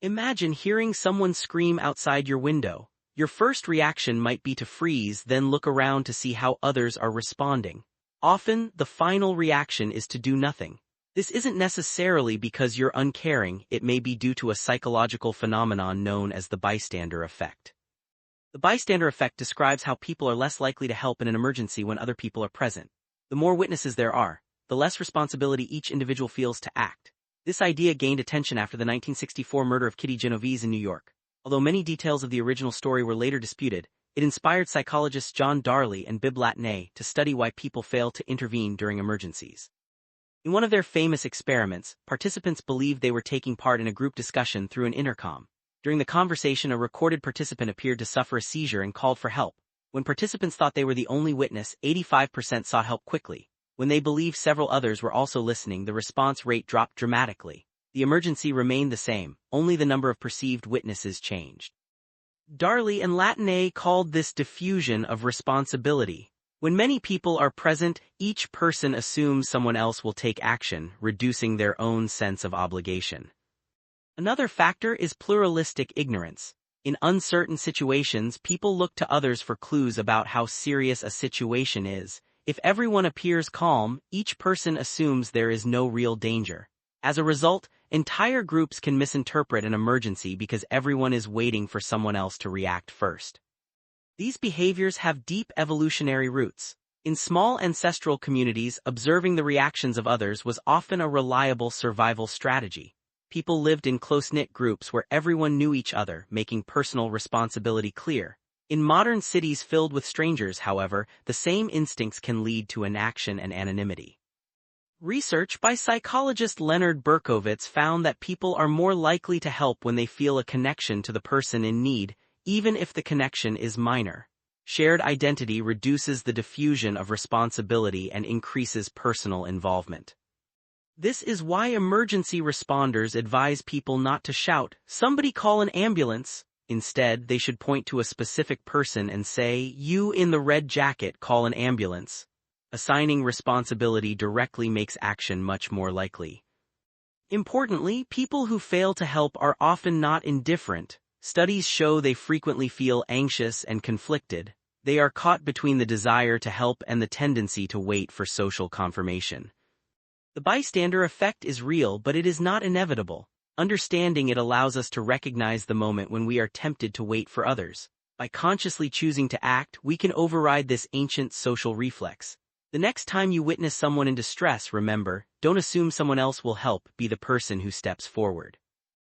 Imagine hearing someone scream outside your window. Your first reaction might be to freeze, then look around to see how others are responding. Often, the final reaction is to do nothing. This isn't necessarily because you're uncaring, it may be due to a psychological phenomenon known as the bystander effect. The bystander effect describes how people are less likely to help in an emergency when other people are present. The more witnesses there are, the less responsibility each individual feels to act. This idea gained attention after the 1964 murder of Kitty Genovese in New York. Although many details of the original story were later disputed, it inspired psychologists John Darley and Bibb Latané to study why people fail to intervene during emergencies. In one of their famous experiments, participants believed they were taking part in a group discussion through an intercom. During the conversation, a recorded participant appeared to suffer a seizure and called for help. When participants thought they were the only witness, 85% sought help quickly. When they believed several others were also listening, the response rate dropped dramatically. The emergency remained the same, only the number of perceived witnesses changed. Darley and Latané called this diffusion of responsibility. When many people are present, each person assumes someone else will take action, reducing their own sense of obligation. Another factor is pluralistic ignorance. In uncertain situations, people look to others for clues about how serious a situation is. If everyone appears calm, each person assumes there is no real danger. As a result, entire groups can misinterpret an emergency because everyone is waiting for someone else to react first. These behaviors have deep evolutionary roots. In small ancestral communities, observing the reactions of others was often a reliable survival strategy. People lived in close-knit groups where everyone knew each other, making personal responsibility clear. In modern cities filled with strangers, however, the same instincts can lead to inaction and anonymity. Research by psychologist Leonard Berkowitz found that people are more likely to help when they feel a connection to the person in need, even if the connection is minor. Shared identity reduces the diffusion of responsibility and increases personal involvement. This is why emergency responders advise people not to shout, "Somebody call an ambulance." Instead, they should point to a specific person and say, "You in the red jacket, call an ambulance." Assigning responsibility directly makes action much more likely. Importantly, people who fail to help are often not indifferent. Studies show they frequently feel anxious and conflicted. They are caught between the desire to help and the tendency to wait for social confirmation. The bystander effect is real, but it is not inevitable. Understanding it allows us to recognize the moment when we are tempted to wait for others. By consciously choosing to act, we can override this ancient social reflex. The next time you witness someone in distress, remember, don't assume someone else will help, be the person who steps forward.